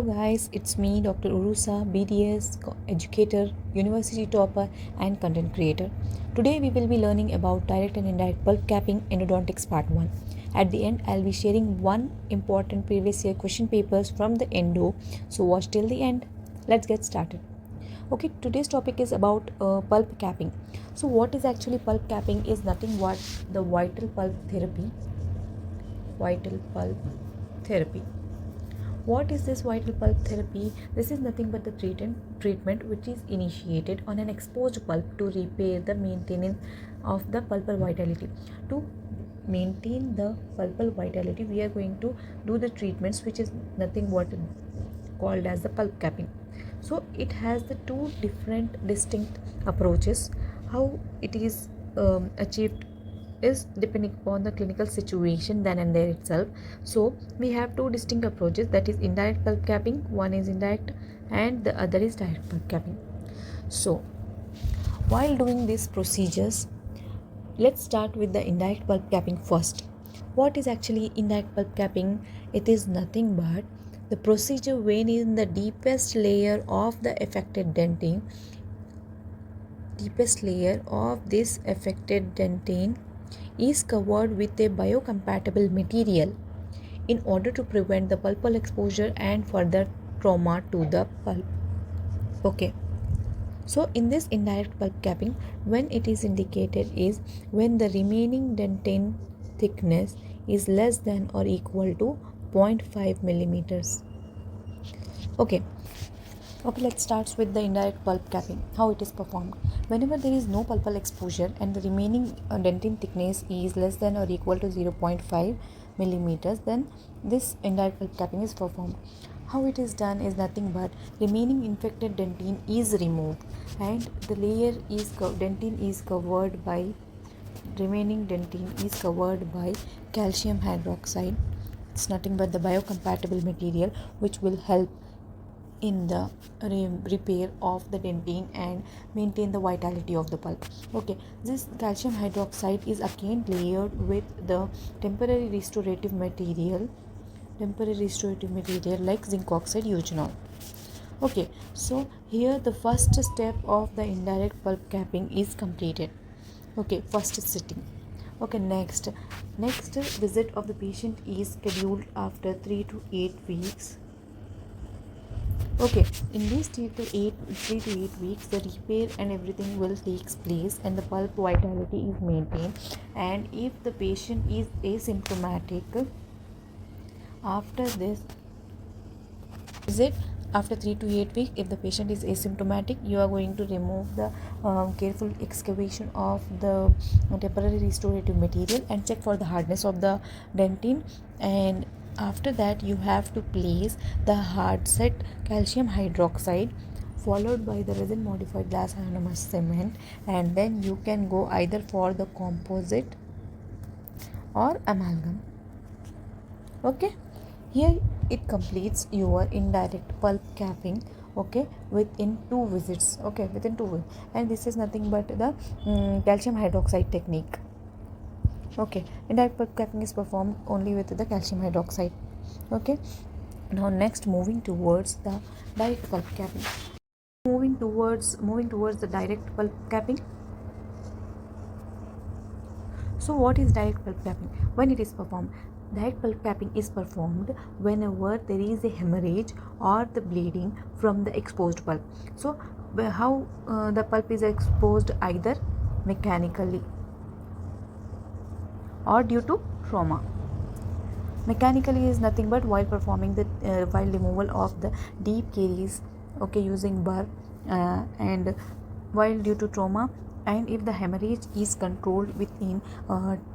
guys, it's me Dr. Urusa, BDS, educator, university topper and content creator. Today we will be learning about direct and indirect pulp capping endodontics part 1. At the end I'll be sharing one important previous year question papers from the endo, so watch till the end. Let's get started. Okay, today's topic is about pulp capping. So what is actually pulp capping is nothing but the vital pulp therapy. What is this vital pulp therapy? This is nothing but the treatment which is initiated on an exposed pulp to repair the maintenance of the pulpal vitality. To maintain the pulpal vitality, we are going to do the treatments which is nothing but called as the pulp capping. So it has the two different distinct approaches. How it is achieved is depending upon the clinical situation then and there itself. So we have two distinct approaches, that is indirect pulp capping. One is indirect and the other is direct pulp capping. So while doing these procedures, let's start with the indirect pulp capping first. What is actually indirect pulp capping? It is nothing but the procedure when in the deepest layer of the affected dentin, is covered with a biocompatible material in order to prevent the pulpal exposure and further trauma to the pulp. Okay, so in this indirect pulp capping, when it is indicated is when the remaining dentin thickness is less than or equal to 0.5 millimeters. Okay, let's start with the indirect pulp capping. How it is performed? Whenever there is no pulpal exposure and the remaining dentin thickness is less than or equal to 0.5 millimeters, then this indirect pulp capping is performed. How it is done is nothing but remaining infected dentin is removed and the layer is remaining dentin is covered by calcium hydroxide. It's nothing but the biocompatible material which will help in the repair of the dentin and maintain the vitality of the pulp. Okay, this calcium hydroxide is again layered with the temporary restorative material like zinc oxide eugenol. Okay, so here the first step of the indirect pulp capping is completed. Okay, first sitting. Okay, next visit of the patient is scheduled after 3 to 8 weeks. Okay, in these 3 to 8 weeks, the repair and everything will take place and the pulp vitality is maintained. And if the patient is asymptomatic, after this visit, after 3 to 8 weeks, if the patient is asymptomatic, you are going to remove the careful excavation of the temporary restorative material and check for the hardness of the dentin, and after that you have to place the hard set calcium hydroxide followed by the resin modified glass ionomers cement, and then you can go either for the composite or amalgam. Okay, here it completes your indirect pulp capping. Okay, within 2 visits. Okay, within 2 visits, and this is nothing but the calcium hydroxide technique. Okay, indirect pulp capping is performed only with the calcium hydroxide. Okay, now next moving towards the direct pulp capping. Moving towards the direct pulp capping. So what is direct pulp capping? When it is performed? Direct pulp capping is performed whenever there is a hemorrhage or the bleeding from the exposed pulp. So how the pulp is exposed? Either mechanically or due to trauma. Mechanically is nothing but while performing the while removal of the deep caries, okay, using burr, and while due to trauma, and if the hemorrhage is controlled within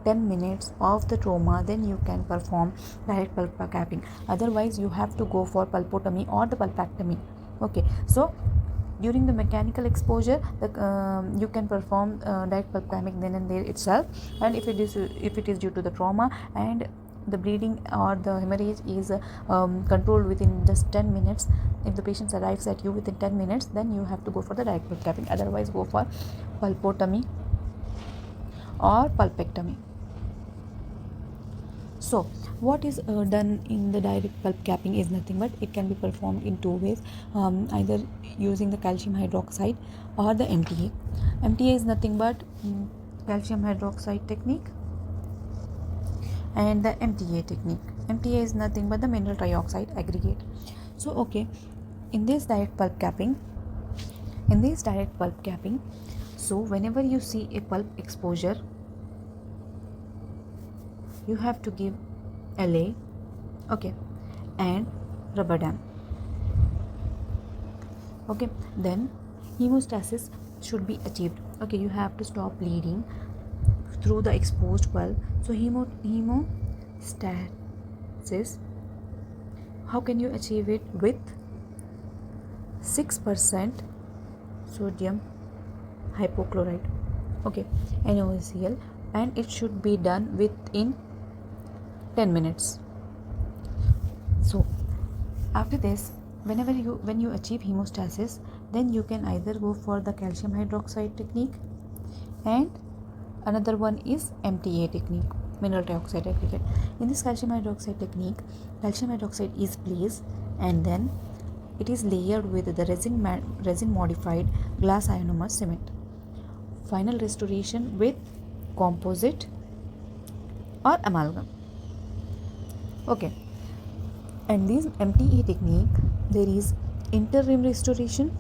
10 minutes of the trauma, then you can perform direct pulp capping. Otherwise you have to go for pulpotomy or the pulpectomy. Okay, so during the mechanical exposure, you can perform direct pulp capping then and there itself, and if it is due to the trauma and the bleeding or the hemorrhage is controlled within just 10 minutes, if the patient arrives at you within 10 minutes, then you have to go for the direct pulp capping. Otherwise go for pulpotomy or pulpectomy. So what is done in the direct pulp capping is nothing but it can be performed in two ways, either using the calcium hydroxide or the MTA. MTA is nothing but calcium hydroxide technique, and the MTA technique. MTA is nothing but the mineral trioxide aggregate. So okay, in this direct pulp capping, so whenever you see a pulp exposure, you have to give LA, okay, and rubber dam. Okay, then hemostasis should be achieved. Okay, you have to stop bleeding through the exposed pulp. So hemostasis, how can you achieve it? With 6% sodium hypochlorite, okay, NaOCl, and it should be done within 10 minutes. So after this, when you achieve hemostasis, then you can either go for the calcium hydroxide technique, and another one is MTA technique, mineral dioxide aggregate. In this calcium hydroxide technique, calcium hydroxide is placed and then it is layered with the resin modified glass ionomer cement. Final restoration with composite or amalgam. Okay, and this MTA technique, there is interim restoration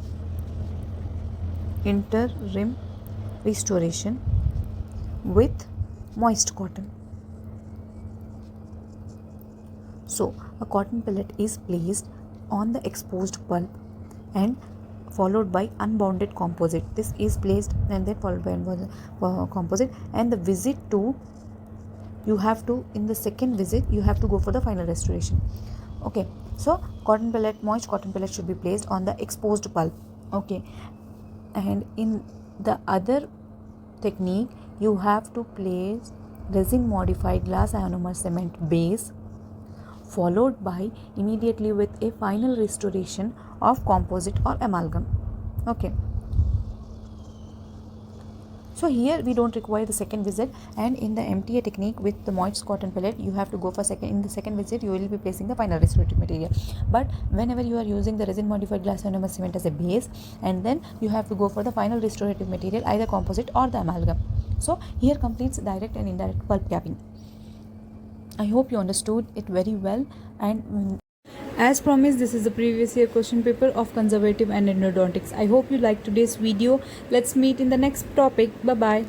with moist cotton. So a cotton pellet is placed on the exposed pulp and followed by unbounded composite. This is placed and then followed by composite, and the visit to, you have to, in the second visit you have to go for the final restoration. Okay, so cotton pellet, moist cotton pellet should be placed on the exposed pulp. Okay, and in the other technique, you have to place resin modified glass ionomer cement base followed by immediately with a final restoration of composite or amalgam. Okay, so here we don't require the second visit, and in the MTA technique with the moist cotton pellet, you have to go for in the second visit you will be placing the final restorative material. But whenever you are using the resin modified glass ionomer cement as a base, and then you have to go for the final restorative material, either composite or the amalgam. So here completes direct and indirect pulp capping. I hope you understood it very well, and as promised, this is the previous year question paper of Conservative and Endodontics. I hope you liked today's video. Let's meet in the next topic. Bye bye.